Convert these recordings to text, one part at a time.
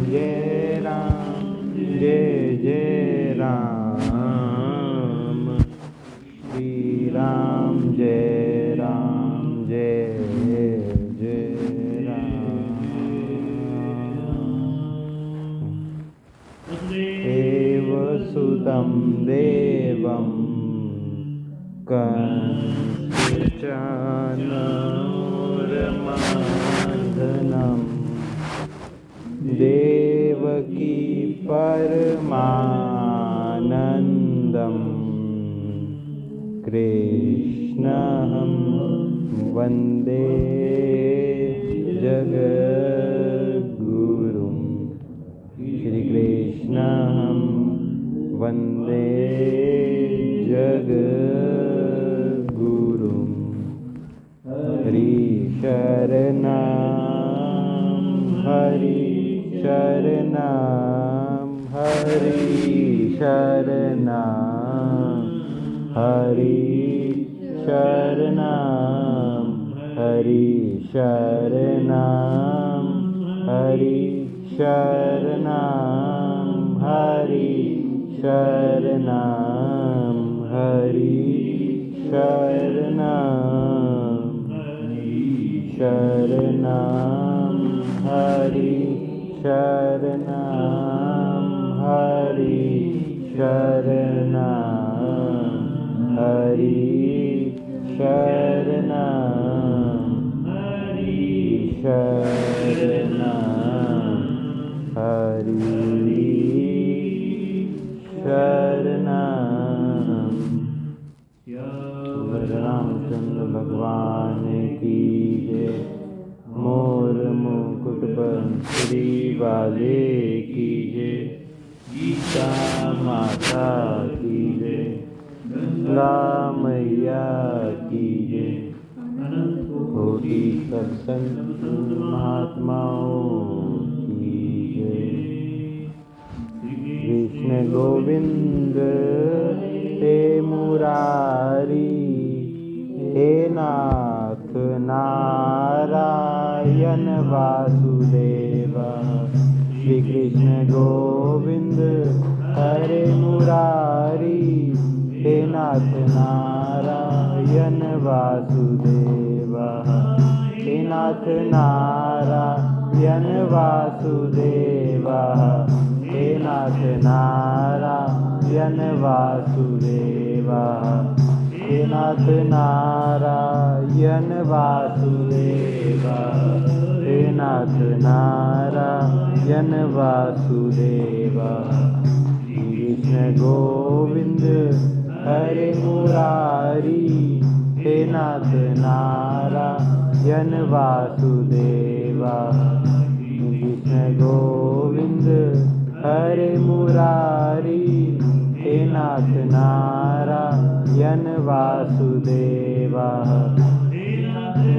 जय राम जय जय राम। श्री राम जय जय राम। एव सुतं देवं कंसचानूरमर्दनं देवकी परमानन्दं कृष्णं वन्दे जगद्गुरुं। श्री कृष्णं वन्दे जगद्गुरुं। हरि शरणं हरि शरणं हरि शरणं हरि शरणं हरि शरणं हरि शरणं हरि शरणं हरि शरणं शरणं हरि शरणं हरि शरणं हरि शरणं हरि शरणं हरि शरणं। रामचंद्र भगवान की जय। मोर मुकुट बंसुरी वाले की जय। गीता माता की जय। गंगा मैया की जय। कोटि सत्संग महात्माओं की जय। कृष्ण गोविंद हे मुरारी हे नाथ नारायण वासुदेवा। श्री कृष्ण गोविंद हरे मुरारी हे नाथ नारायण वासुदेवा। हे नाथ नारायण वासुदेवा। हे नाथ नारायण वासुदेवा। हे नाथ नारायण वासुदेवा। हे नाथ नारायण वासुदेवा। कृष्ण गोविंद हरे मुरारी हे नाथ नारायण वासुदेवा। कृष्ण गोविंद हरे मुरारी हे नाथ नारायण वासुदेवा।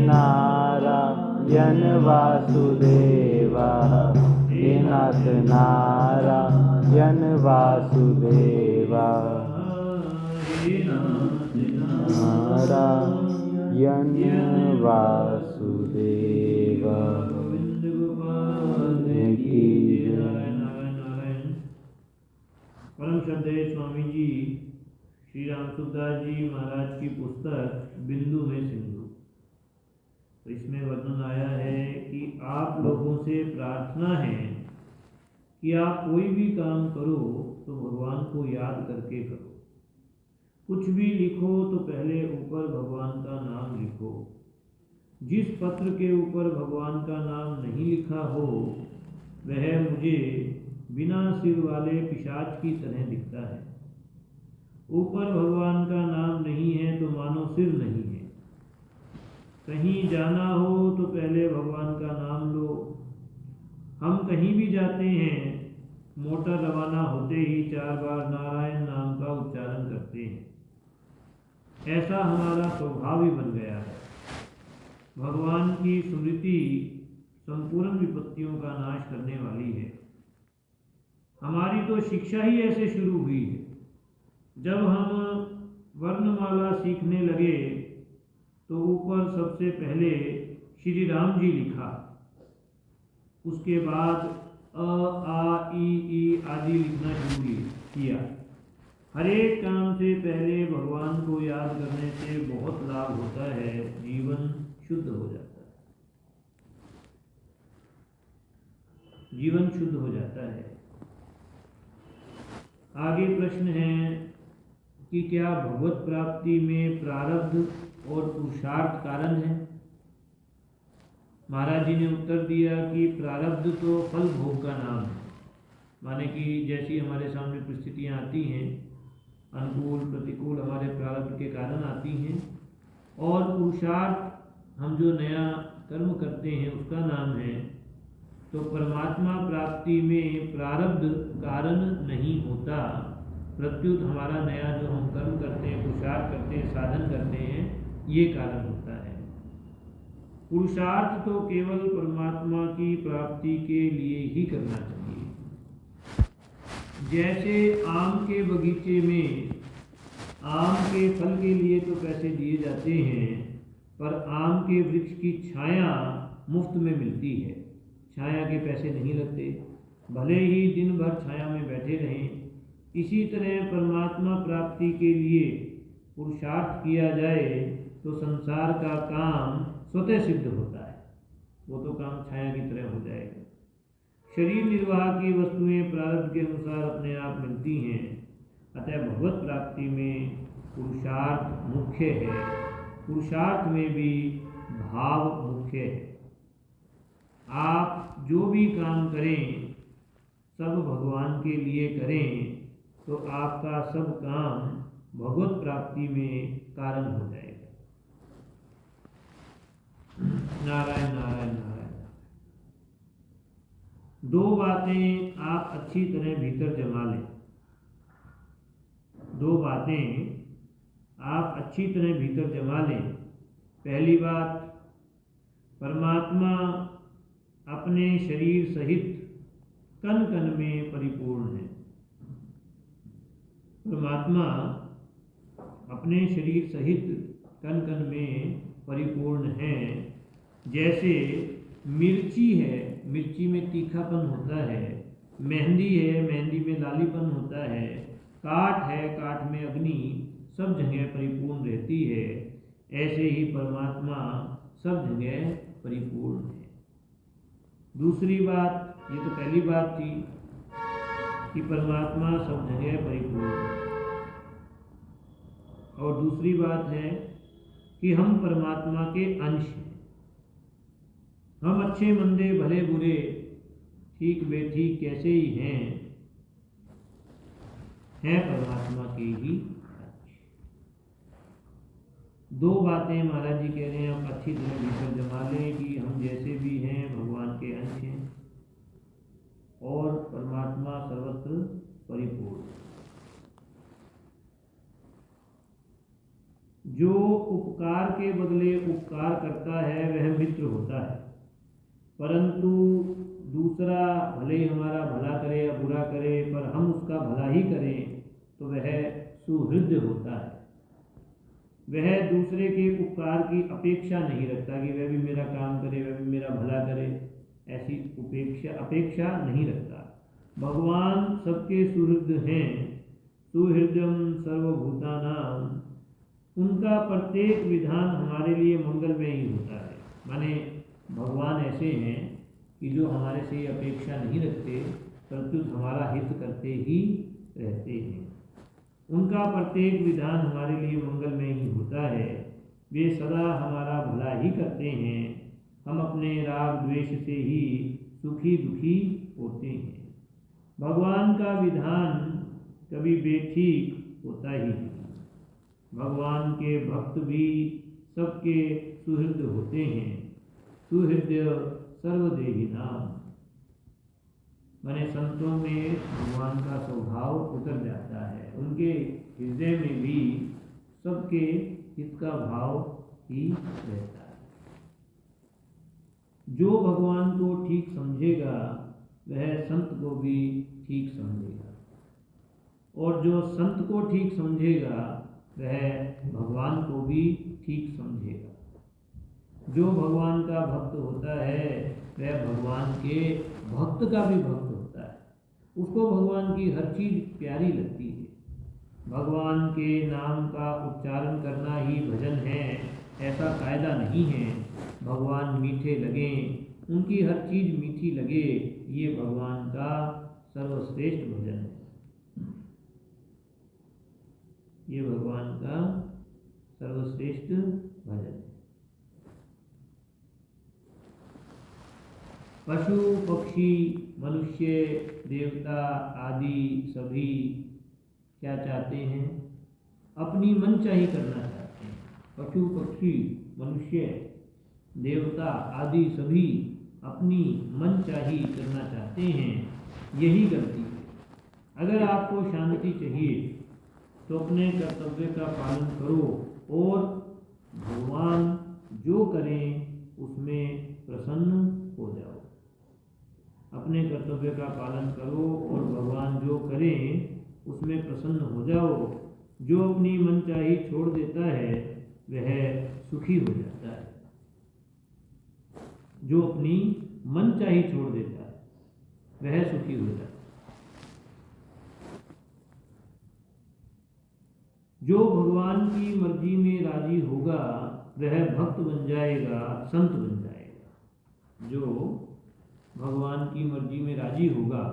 नारायण वासुदेवा। हे नाथ नारायण वासुदेवा। नारायण वासुदेवा की जय। परम श्रद्धेय स्वामी जी श्री राम सुखदास जी महाराज की पुस्तक बिंदु में सिंधु। तो इसमें वर्णन आया है कि आप लोगों से प्रार्थना है कि आप कोई भी काम करो तो भगवान को याद करके करो। कुछ भी लिखो तो पहले ऊपर भगवान का नाम लिखो। जिस पत्र के ऊपर भगवान का नाम नहीं लिखा हो वह मुझे बिना सिर वाले पिशाच की तरह दिखता है। ऊपर भगवान का नाम नहीं है तो मानो सिर नहीं है। कहीं जाना हो तो पहले भगवान का नाम लो। हम कहीं भी जाते हैं, मोटर रवाना होते ही 4 बार नारायण नाम का उच्चारण करते हैं। ऐसा हमारा स्वभाव ही बन गया है। भगवान की स्मृति संपूर्ण विपत्तियों का नाश करने वाली है। हमारी तो शिक्षा ही ऐसे शुरू हुई है। जब हम वर्णमाला सीखने लगे तो ऊपर सबसे पहले श्री राम जी लिखा, उसके बाद आ ई आदि लिखना शुरू किया। हर एक काम से पहले भगवान को याद करने से बहुत लाभ होता है, जीवन शुद्ध हो जाता है, जीवन शुद्ध हो जाता है। आगे प्रश्न है कि क्या भगवत प्राप्ति में प्रारब्ध और पुरुषार्थ कारण है? महाराज जी ने उत्तर दिया कि प्रारब्ध तो फल भोग का नाम है, माने कि जैसी हमारे सामने परिस्थितियाँ आती हैं, अनुकूल प्रतिकूल हमारे प्रारब्ध के कारण आती हैं, और पुरुषार्थ हम जो नया कर्म करते हैं उसका नाम है। तो परमात्मा प्राप्ति में प्रारब्ध कारण नहीं होता, प्रत्युत हमारा नया जो हम कर्म करते हैं, पुरुषार्थ करते हैं, साधन करते हैं, ये कारण होता है। पुरुषार्थ तो केवल परमात्मा की प्राप्ति के लिए ही करना चाहिए। जैसे आम के बगीचे में आम के फल के लिए तो पैसे दिए जाते हैं, पर आम के वृक्ष की छाया मुफ्त में मिलती है, छाया के पैसे नहीं लगते, भले ही दिन भर छाया में बैठे रहें। इसी तरह परमात्मा प्राप्ति के लिए पुरुषार्थ किया जाए तो संसार का काम स्वतः सिद्ध होता है, वो तो काम छाया की तरह हो जाएगा। शरीर निर्वाह की वस्तुएं प्रारब्ध के अनुसार अपने आप मिलती हैं, अतः भगवत प्राप्ति में पुरुषार्थ मुख्य है, पुरुषार्थ में भी भाव मुख्य है। आप जो भी काम करें सब भगवान के लिए करें तो आपका सब काम भगवत प्राप्ति में कारण हो जाएगा। नारायण नारायण नारायण। दो बातें आप अच्छी तरह भीतर जमा लें, दो बातें आप अच्छी तरह भीतर जमा लें। पहली बात, परमात्मा अपने शरीर सहित कण कण में परिपूर्ण है। परमात्मा अपने शरीर सहित कण कण में परिपूर्ण है। जैसे मिर्ची है, मिर्ची में तीखापन होता है, मेहंदी है, मेहंदी में लालीपन होता है, काठ है, काठ में अग्नि सब जगह परिपूर्ण रहती है। ऐसे ही परमात्मा सब जगह परिपूर्ण है। दूसरी बात, ये तो पहली बात थी कि परमात्मा सब जगह परिपूर्ण है, और दूसरी बात है कि हम परमात्मा के अंश हैं। हम अच्छे मंदे भले बुरे ठीक बेठीक कैसे ही हैं परमात्मा के ही अंश। दो बातें महाराज जी कह रहे हैं, आप अच्छी तरह भीतर जमा लें कि हम जैसे भी हैं भगवान के अंश हैं और परमात्मा सर्वत्र परिपूर्ण। जो उपकार के बदले उपकार करता है वह मित्र होता है, परंतु दूसरा भले ही हमारा भला करे या बुरा करे, पर हम उसका भला ही करें तो वह सुहृद होता है। वह दूसरे के उपकार की अपेक्षा नहीं रखता कि वह भी मेरा काम करे, वह भी मेरा भला करे, ऐसी अपेक्षा नहीं रखता। भगवान सबके सुहृद हैं, सुहृदम सर्वभूतानां। उनका प्रत्येक विधान हमारे लिए मंगलमय ही होता है। माने भगवान ऐसे हैं कि जो हमारे से अपेक्षा नहीं रखते, परंतु हमारा हित करते ही रहते हैं। उनका प्रत्येक विधान हमारे लिए मंगलमय ही होता है। वे सदा हमारा भला ही करते हैं। हम अपने राग द्वेष से ही सुखी दुखी होते हैं। भगवान का विधान कभी बेठीक होता ही नहीं। भगवान के भक्त भी सबके सुहृद होते हैं। सुहृद सर्वदेही नाम, माने संतों में भगवान का स्वभाव उतर जाता है, उनके हृदय में भी सबके हित का भाव ही रहता है। जो भगवान को ठीक समझेगा वह संत को भी ठीक समझेगा, और जो संत को ठीक समझेगा वह भगवान को भी ठीक समझेगा। जो भगवान का भक्त होता है वह भगवान के भक्त का भी भक्त होता है। उसको भगवान की हर चीज़ प्यारी लगती है। भगवान के नाम का उच्चारण करना ही भजन है ऐसा कायदा नहीं है। भगवान मीठे लगें, उनकी हर चीज़ मीठी लगे, ये भगवान का सर्वश्रेष्ठ भजन है। ये भगवान का सर्वश्रेष्ठ भजन है। पशु पक्षी मनुष्य देवता आदि सभी क्या चाहते हैं? अपनी मनचाही करना चाहते हैं। पशु पक्षी मनुष्य देवता आदि सभी अपनी मनचाही करना चाहते हैं। यही गलती है। अगर आपको शांति चाहिए तो अपने कर्तव्य का पालन करो और भगवान जो करें उसमें प्रसन्न हो जाओ। अपने कर्तव्य का पालन करो और भगवान जो करें उसमें प्रसन्न हो जाओ। जो अपनी मनचाही छोड़ देता है वह सुखी हो जाता है। जो अपनी मनचाही छोड़ देता है वह सुखी हो जाता है। जो भगवान की मर्जी में राजी होगा वह भक्त बन जाएगा, संत बन जाएगा। जो भगवान की मर्जी में राजी होगा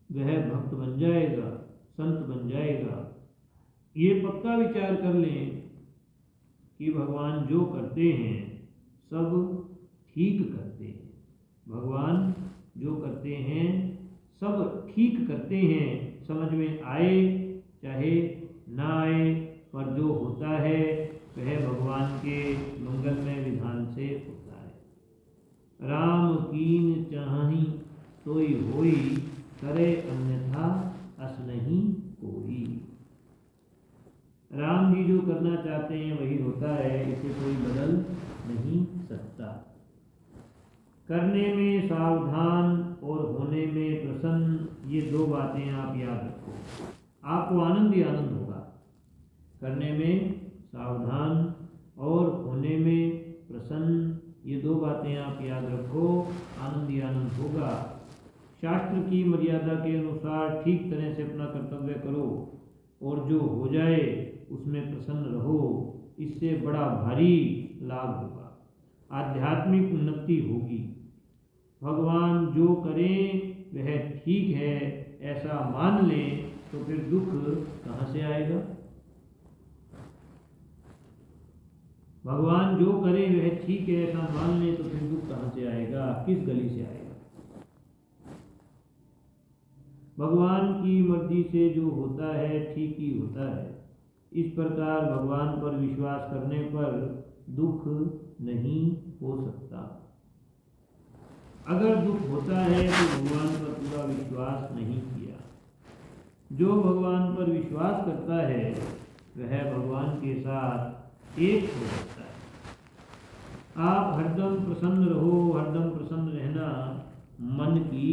वह भक्त बन जाएगा, संत बन जाएगा। ये पक्का विचार कर लें कि भगवान जो करते हैं सब ठीक करते हैं। भगवान जो करते हैं सब ठीक करते हैं। समझ में आए चाहे ना आए, पर जो होता है वह भगवान के मंगलमय विधान से होता है। राम कीन चाहि सोई होई, करे अन्यथा अस नहीं कोई। राम जी जो करना चाहते हैं वही होता है, इसे कोई बदल नहीं सकता। करने में सावधान और होने में प्रसन्न, ये दो बातें आप याद रखो। आपको आनंद ही आनंद होगा। करने में सावधान और होने में प्रसन्न, ये दो बातें आप याद रखो, आनंद ही आनंद होगा। शास्त्र की मर्यादा के अनुसार ठीक तरह से अपना कर्तव्य करो और जो हो जाए उसमें प्रसन्न रहो। इससे बड़ा भारी लाभ होगा, आध्यात्मिक उन्नति होगी। भगवान जो करें वह ठीक है ऐसा मान लें तो फिर दुख कहाँ से आएगा? भगवान जो करे वह ठीक है ऐसा मान लें तो फिर दुख कहाँ से आएगा? किस गली से आएगा? भगवान की मर्जी से जो होता है ठीक ही होता है। इस प्रकार भगवान पर विश्वास करने पर दुख नहीं हो सकता। अगर दुख होता है तो भगवान पर पूरा विश्वास नहीं किया। जो भगवान पर विश्वास करता है वह भगवान के साथ एक हो जाता है। आप हरदम प्रसन्न रहो। हरदम प्रसन्न रहना मन की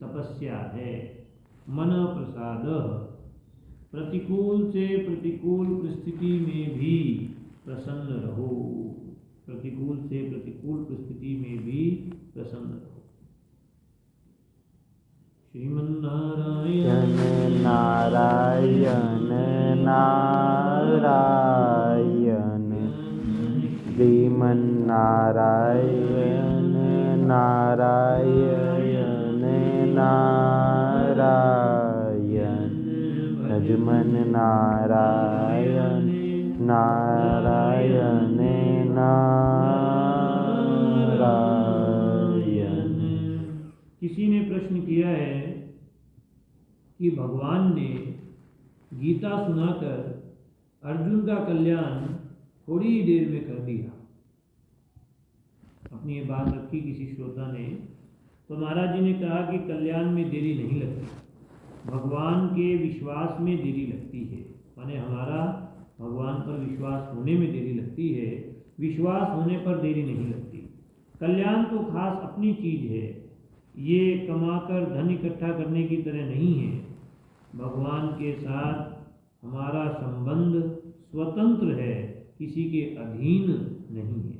तपस्या है। मन प्रसाद। प्रतिकूल से प्रतिकूल परिस्थिति में भी प्रसन्न रहो। प्रतिकूल से प्रतिकूल परिस्थिति में भी प्रसन्न रहो। श्रीमन्नारायण नारायण नारायण, श्रीमन्नारायण नारायण नारायण, भजमन नारायण नारायण नारायण। किसी ने प्रश्न किया है कि भगवान ने गीता सुनाकर अर्जुन का कल्याण थोड़ी ही देर में कर दिया। अपनी ये बात रखी किसी श्रोता ने, तो महाराज जी ने कहा कि कल्याण में देरी नहीं लगती, भगवान के विश्वास में देरी लगती है। माने हमारा भगवान पर विश्वास होने में देरी लगती है, विश्वास होने पर देरी नहीं लगती। कल्याण तो खास अपनी चीज़ है, ये कमाकर धन इकट्ठा करने की तरह नहीं है। भगवान के साथ हमारा संबंध स्वतंत्र है, किसी के अधीन नहीं है।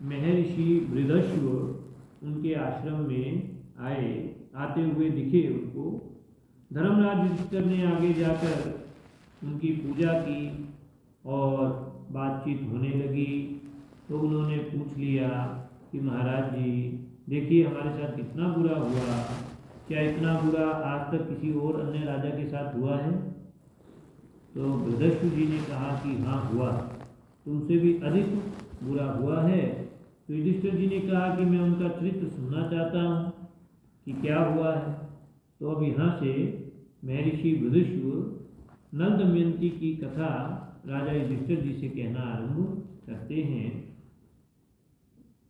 महर्षि वृद्धश्व उनके आश्रम में आते हुए दिखे उनको। धर्मराज युधिष्ठिर ने आगे जाकर उनकी पूजा की और बातचीत होने लगी। तो उन्होंने पूछ लिया कि महाराज जी देखिए हमारे साथ कितना बुरा हुआ, क्या इतना बुरा आज तक किसी और अन्य राजा के साथ हुआ है? तो वृद्धश्व जी ने कहा कि हाँ हुआ, तुमसे भी अधिक बुरा हुआ है। तो युधिष्ठिर जी ने कहा कि मैं उनका चरित्र सुनना चाहता हूँ कि क्या हुआ है। तो अब यहाँ से महर्षि वृद्धश्व नल दमयंती की कथा राजा युधिष्ठिर जी से कहना आरंभ करते हैं।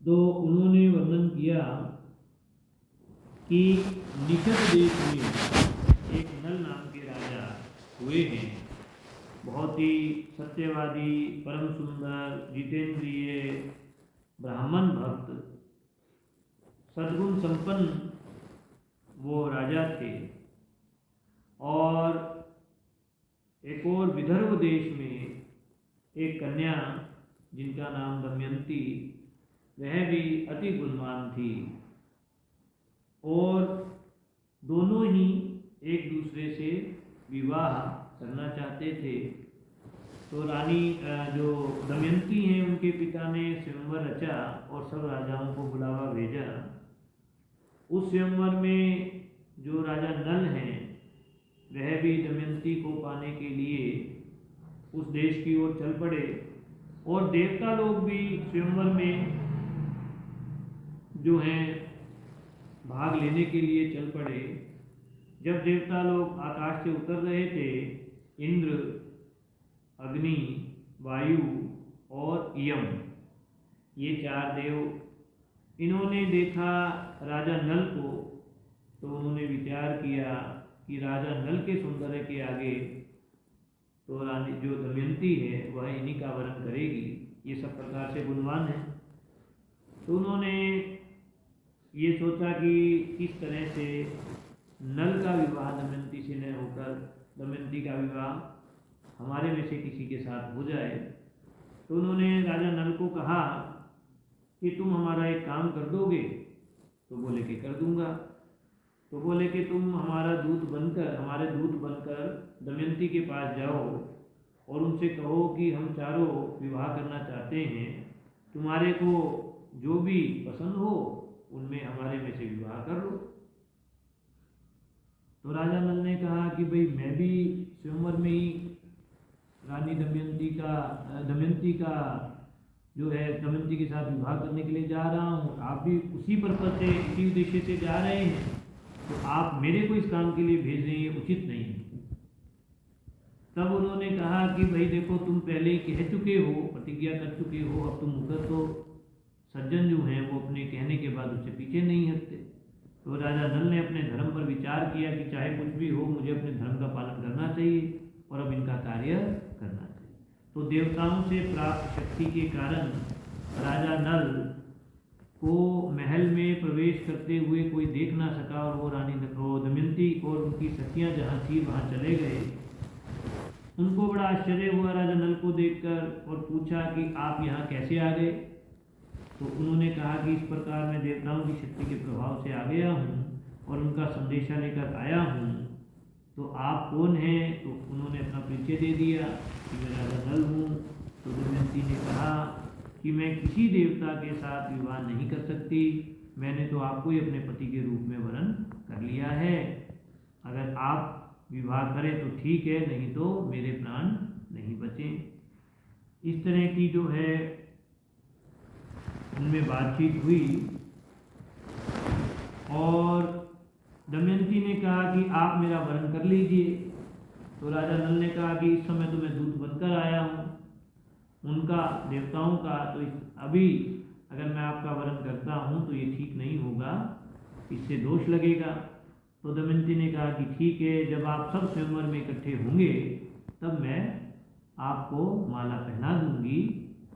तो उन्होंने वर्णन किया कि निषद देश में एक नल नाम के राजा हुए हैं, बहुत ही सत्यवादी, परम सुंदर, जितेंद्रिय, ब्राह्मण भक्त, सद्गुण संपन्न वो राजा थे। और एक और विदर्भ देश में एक कन्या जिनका नाम दमयंती, वह भी अति गुणवान थी और दोनों ही एक दूसरे से विवाह करना चाहते थे। तो रानी जो दमयंती हैं उनके पिता ने स्वयंवर रचा और सब राजाओं को बुलावा भेजा। उस स्वयंवर में जो राजा नल हैं वह भी दमयंती को पाने के लिए उस देश की ओर चल पड़े और देवता लोग भी स्वयंवर में जो हैं भाग लेने के लिए चल पड़े। जब देवता लोग आकाश से उतर रहे थे, इंद्र, अग्नि, वायु और यम, ये चार देव, इन्होंने देखा राजा नल को। तो उन्होंने विचार किया कि राजा नल के सौंदर्य के आगे तो रानी जो दमयंती है वह इन्हीं का वरण करेगी, ये सब प्रकार से गुणवान है। तो उन्होंने ये सोचा कि किस तरह से नल का विवाह दमयंती से न होकर दमयंती का विवाह हमारे में से किसी के साथ हो जाए। तो उन्होंने राजा नल को कहा कि तुम हमारा एक काम कर दोगे? तो बोले कि कर दूंगा। तो बोले कि तुम हमारे दूत बनकर दमयंती के पास जाओ और उनसे कहो कि हम चारों विवाह करना चाहते हैं, तुम्हारे को जो भी पसंद हो उनमें हमारे में से विवाह कर लो। तो राजा नल ने कहा कि भाई मैं भी स्वयंवर में ही रानी दमयंती का जो है दमयंती के साथ विवाह करने के लिए जा रहा हूँ, आप भी उसी पर्पज से इसी उद्देश्य से जा रहे हैं, तो आप मेरे को इस काम के लिए भेज रहे हैं, उचित नहीं है। तब उन्होंने कहा कि भाई देखो तुम पहले ही कह चुके हो, प्रतिज्ञा कर चुके हो, अब तुम मुकर तो सज्जन जो हैं वो अपने कहने के बाद उससे पीछे नहीं हटते। तो राजा नल ने अपने धर्म पर विचार किया कि चाहे कुछ भी हो मुझे अपने धर्म का पालन करना चाहिए और अब इनका कार्य करना चाहिए। तो देवताओं से प्राप्त शक्ति के कारण राजा नल को महल में प्रवेश करते हुए कोई देख ना सका और वो रानी दमयंती और उनकी सखियां जहाँ थी वहाँ चले गए। उनको बड़ा आश्चर्य हुआ राजा नल को देखकर और पूछा कि आप यहाँ कैसे आ गए? तो उन्होंने कहा कि इस प्रकार मैं देवताओं की शक्ति के प्रभाव से आ गया हूँ और उनका संदेशा लेकर आया हूँ, तो आप कौन हैं? तो उन्होंने अपना परिचय दे दिया कि मैं राजा नल हूँ। तो दमयंती ने कहा कि मैं किसी देवता के साथ विवाह नहीं कर सकती, मैंने तो आपको ही अपने पति के रूप में वरण कर लिया है। अगर आप विवाह करें तो ठीक है, नहीं तो मेरे प्राण नहीं बचे। इस तरह की जो है उनमें बातचीत हुई और दमयंती ने कहा कि आप मेरा वरण कर लीजिए। तो राजा नल ने कहा कि इस समय तो मैं दूत बनकर आया हूँ उनका, देवताओं का, तो अभी अगर मैं आपका वरण करता हूँ तो ये ठीक नहीं होगा, इससे दोष लगेगा। तो दमयंती ने कहा कि ठीक है, जब आप सब स्वयंवर में इकट्ठे होंगे तब मैं आपको माला पहना दूंगी,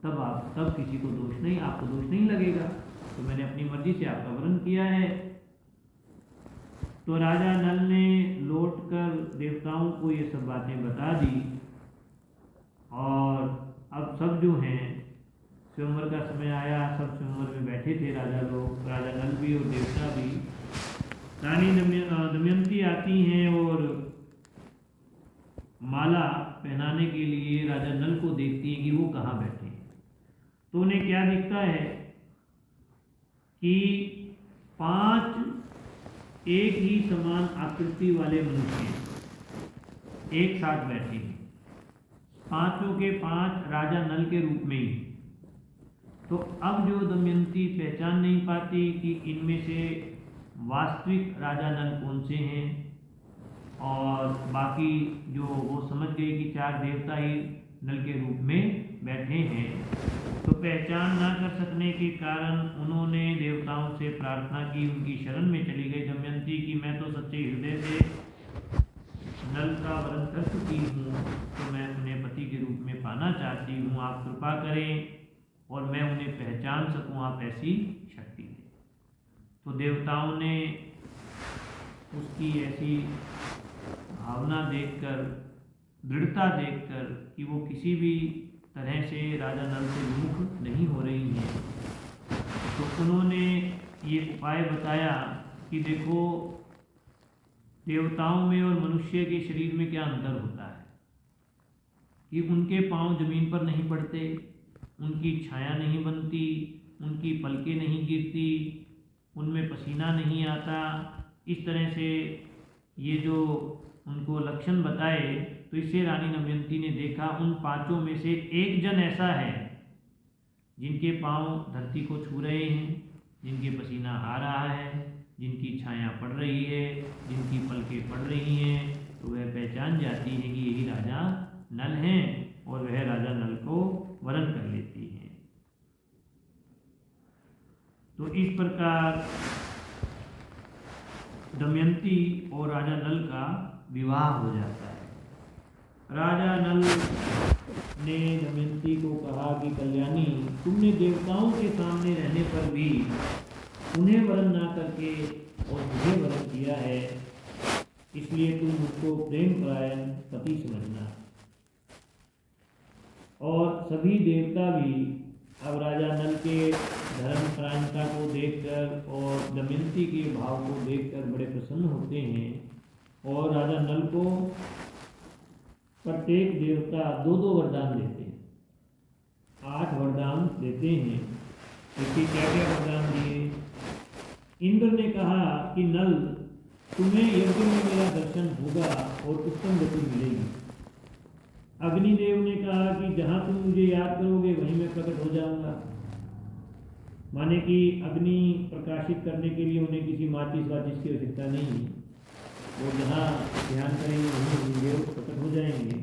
तब किसी को आपको दोष नहीं लगेगा। तो मैंने अपनी मर्जी से आपका वरण किया है। तो राजा नल ने लौटकर देवताओं को ये सब बातें बता दी और अब सब जो हैं स्वयंवर का समय आया, सब बैठे थे राजा लोग, राजा नल भी और देवता भी। रानी दमयंती आती हैं और माला पहनाने के लिए राजा नल को देखती हैं कि वो कहाँ बैठे हैं। तो उन्हें क्या दिखता है कि 5 एक ही समान आकृति वाले मनुष्य एक साथ बैठे हैं, 5 के 5 राजा नल के रूप में ही। तो अब जो दमयंती पहचान नहीं पाती कि इनमें से वास्तविक राजा नल कौन से हैं, और बाकी जो वो समझ गई कि 4 देवता ही नल के रूप में बैठे हैं। तो पहचान ना कर सकने के कारण उन्होंने देवताओं से प्रार्थना की, उनकी शरण में चली गई दमयंती कि मैं तो सच्चे हृदय से नल का वरण कर चुकी हूँ, तो मैं उन्हें पति के रूप में पाना चाहती हूँ, आप कृपा करें और मैं उन्हें पहचान सकूँ, आप ऐसी शक्ति दें। तो देवताओं ने उसकी ऐसी भावना देखकर, दृढ़ता देखकर कि वो किसी भी तरह से राजा नल से विमुख नहीं हो रही हैं, तो उन्होंने ये उपाय बताया कि देखो देवताओं में और मनुष्य के शरीर में क्या अंतर होता है कि उनके पांव जमीन पर नहीं पड़ते, उनकी छाया नहीं बनती, उनकी पलकें नहीं गिरती, उनमें पसीना नहीं आता। इस तरह से ये जो उनको लक्षण बताए, तो इससे रानी दमयंती ने देखा उन 5 में से एक जन ऐसा है जिनके पांव धरती को छू रहे हैं, जिनके पसीना आ रहा है, जिनकी छाया पड़ रही है, जिनकी पलकें पड़ रही हैं। तो वह पहचान जाती है कि यही राजा नल हैं और वह राजा नल को वरण कर लेती हैं। तो इस प्रकार दमयंती और राजा नल का विवाह हो जाता है। राजा नल ने दमयंती को कहा कि कल्याणी, तुमने देवताओं के सामने रहने पर भी उन्हें वरण ना करके और मुझे वरण किया है, इसलिए तुम मुझको प्रेम परायण पति समझना। और सभी देवता भी अब राजा नल के धर्मपरायणता को देखकर और दमयंती के भाव को देखकर बड़े प्रसन्न होते हैं और राजा नल को प्रत्येक देवता 2-2 वरदान देते हैं, 8 वरदान देते हैं। देखिए क्या क्या वरदान दिए। इंद्र ने कहा कि नल, तुम्हें यज्ञ में मेरा दर्शन होगा और उत्तम गति मिलेगी। अग्निदेव ने कहा कि जहाँ तुम मुझे याद करोगे वहीं मैं प्रकट हो जाऊंगा। माने कि अग्नि प्रकाशित करने के लिए उन्हें किसी माचिस वाचिस की आवश्यकता नहीं है, वो जहाँ ध्यान करेंगे वहीं देव प्रकट हो जाएंगे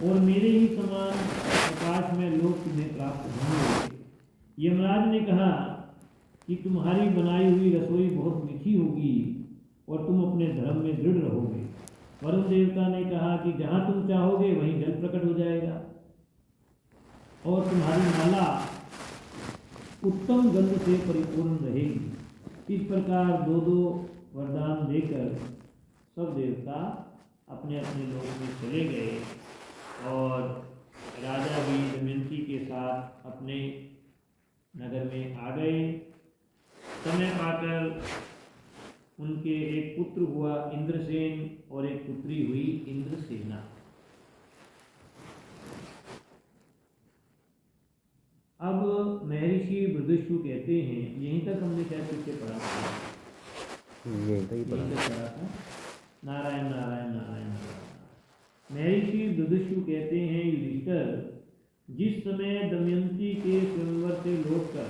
और मेरे ही समान प्रकाश में लोग तुम्हें प्राप्त होंगे। यमराज ने कहा कि तुम्हारी बनाई हुई रसोई बहुत मीठी होगी और तुम अपने धर्म में दृढ़ रहोगे। वरुण देवता ने कहा कि जहाँ तुम चाहोगे वहीं जल प्रकट हो जाएगा और तुम्हारी माला उत्तम गंध से परिपूर्ण रहेगी। इस प्रकार 2-2 वरदान देकर सब देवता अपने अपने लोक में चले गए और राजा भी दमयंती के साथ अपने नगर में आ गए। समय पाकर उनके एक पुत्र हुआ इंद्रसेन और एक पुत्री हुई इंद्रसेना। अब महर्षि बृहस्पति कहते हैं, यहीं तक हमने शायद पीछे पढ़ा था, नारायण नारायण नारायण नारायण। महर्षि बृहस्पति कहते हैं, युधिष्ठिर, जिस समय दमयंती के स्वयंवर से लौटकर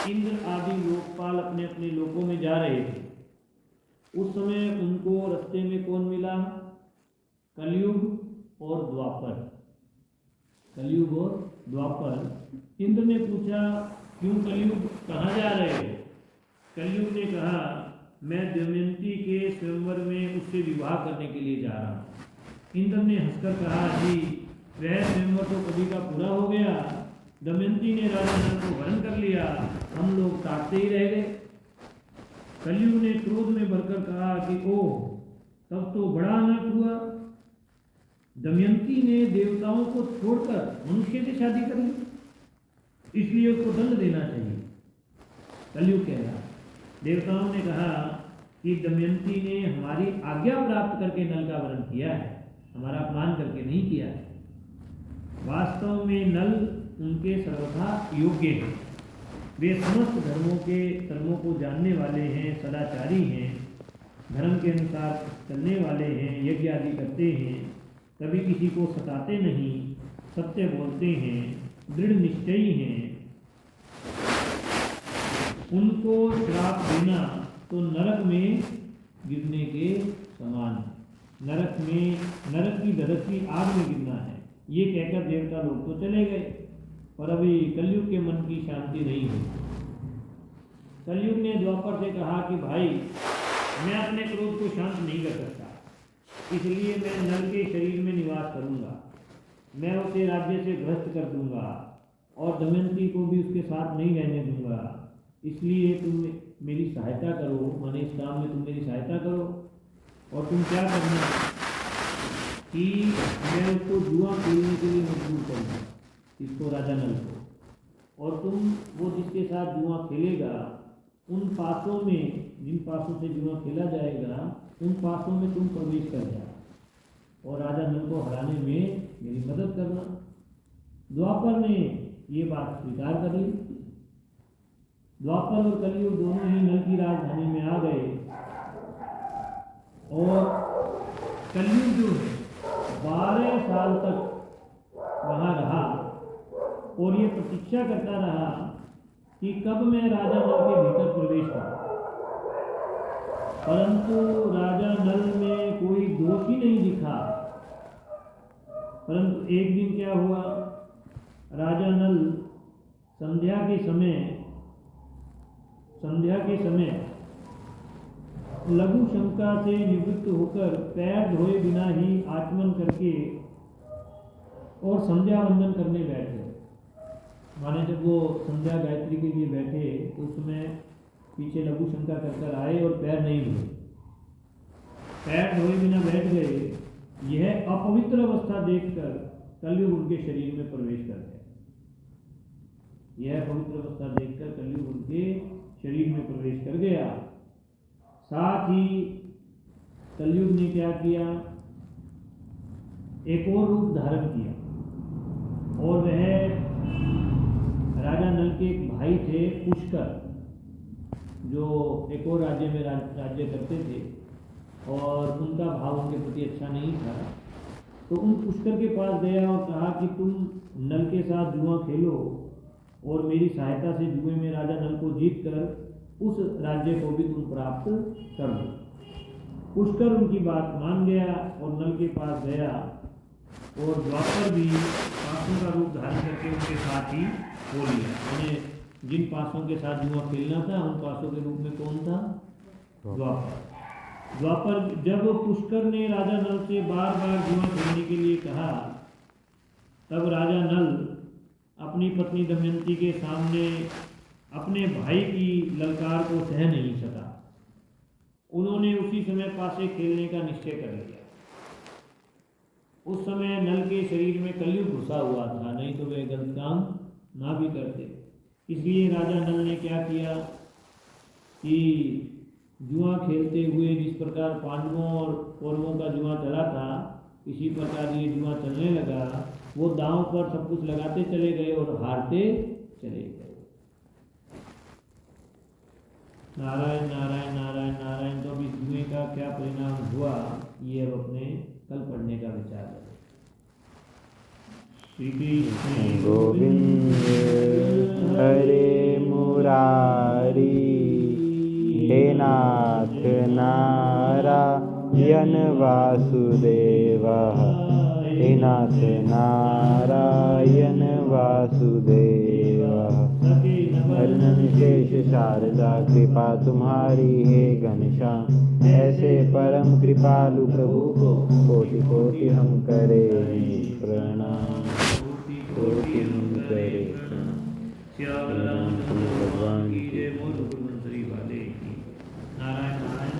इंद्र आदि लोकपाल अपने अपने लोकों में जा रहे थे, उस समय उनको रास्ते में कौन मिला? कलयुग और द्वापर। कलयुग और द्वापर। इंद्र ने पूछा, क्यों कलयुग, कहाँ जा रहे हो? कलयुग ने कहा, मैं दमयंती के स्वयंवर में उससे विवाह करने के लिए जा रहा हूँ। इंद्र ने हंसकर कहा, जी वह स्वयंवर तो कभी का पूरा हो गया, दमयंती ने राजा नल को वरण कर लिया, हम लोग ताकते ही रह गए। कलयुग ने क्रोध में भरकर कहा कि ओह, तब तो बड़ा अनर्थ हुआ, दमयंती ने देवताओं को छोड़कर मनुष्य से शादी कर ली, इसलिए उसको दंड देना चाहिए। कलयुग कह रहा। देवताओं ने कहा कि दमयंती ने हमारी आज्ञा प्राप्त करके नल का वरण किया है, हमारा अपमान करके नहीं किया है। वास्तव में नल उनके सर्वथा योग्य हैं। वे समस्त धर्मों को जानने वाले हैं, सदाचारी हैं, धर्म के अनुसार चलने वाले हैं, यज्ञ आदि करते हैं, कभी किसी को सताते नहीं, सत्य बोलते हैं, दृढ़ निश्चयी हैं। उनको श्राप देना तो नरक में गिरने के समान है। नरक की धधकती आग में गिरना है। ये कहकर देवता लोग तो चले गए, पर अभी कलयुग के मन की शांति नहीं हुई। कलयुग ने द्वापर से कहा कि भाई, मैं अपने क्रोध को शांत नहीं कर सकता, इसलिए मैं नल के शरीर में निवास करूंगा। मैं उसे राज्य से भ्रष्ट कर दूंगा और दमयंती को भी उसके साथ नहीं रहने दूंगा। इसलिए तुम मेरी सहायता करो, माने इस काम में तुम मेरी सहायता करो। और तुम क्या करना कि मैं उसको जुआ खेलने के लिए मजबूर करूँगा, इसको राजा नल को, और तुम वो जिसके साथ जुआ खेलेगा उन पासों में, जिन पासों से जुआ खेला जाएगा उन पासों में तुम प्रवेश कर जाओ और राजा नल को हराने में मेरी मदद करना। द्वापर ने ये बात स्वीकार कर ली। द्वापर और कलयुग दोनों ही नल की राजधानी में आ गए और कलयुग जो है 12 साल तक वहाँ रहा और ये प्रतीक्षा करता रहा कि कब मैं राजा नल के भीतर प्रवेश करूं। परंतु राजा नल में कोई दोष ही नहीं दिखा। परंतु एक दिन क्या हुआ, राजा नल संध्या के समय लघु शंका से निवृत्त होकर पैर धोए बिना ही आचमन करके और संध्या वंदन करने बैठे। माने जब वो संध्या गायत्री के लिए बैठे तो उसमें पीछे लघु शंका कर आए और पैर नहीं धोए, पैर धोए बिना बैठ गए। यह अपवित्र अवस्था देखकर कलयुग उनके शरीर में प्रवेश कर गया। यह पवित्र अवस्था देखकर कलयुग उनके शरीर में प्रवेश कर गया। साथ ही कलयुग ने क्या किया, एक और रूप धारण किया और वह राजा नल के एक भाई थे पुष्कर, जो एक और राज्य में राज्य करते थे और उनका भाव उनके प्रति अच्छा नहीं था। तो उन पुष्कर के पास गया और कहा कि तुम नल के साथ जुआ खेलो और मेरी सहायता से जुए में राजा नल को जीतकर उस राज्य को भी तुम प्राप्त कर दो। पुष्कर उनकी बात मान गया और नल के पास गया और द्वापर भी पासों का रूप धारण करके उनके साथ ही हो लिया। उन्हें जिन पासों के साथ जुआ खेलना था उन पासों के रूप में कौन था, द्वापर। जब पुष्कर ने राजा नल से बार बार जुआ खेलने के लिए कहा, तब राजा नल अपनी पत्नी दमयंती के सामने अपने भाई की ललकार को सह नहीं सका। उन्होंने उसी समय पासे खेलने का निश्चय कर लिया। उस समय नल के शरीर में कलयुग घुसा हुआ था, नहीं तो वे गलत काम ना भी करते। इसलिए राजा नल ने क्या किया कि जुआ खेलते हुए जिस प्रकार पांडवों और कौरवों का जुआ चला था, इसी प्रकार ये जुआ चलने लगा। वो दांव पर सब कुछ लगाते चले गए और हारते चले गए। नारायण नारायण नारायण नारायण। तो अभी जुए का क्या परिणाम हुआ ये अब अपने कल पढ़ने का विचार है। श्री कृष्ण गोविंद हरे मुरारी, हे नाथ नारायण वासुदेव, हे नाथ नारायण वासुदेव। शेष शारदा कृपा तुम्हारी है घनश्याम, ऐसे परम कृपालु प्रभु को कोटि कोटि हम करे प्रणाम, कोटि हम करे प्रणाम। भगवान की जय। बोलो गुरु मंत्री वाले की। नारायण नारायण।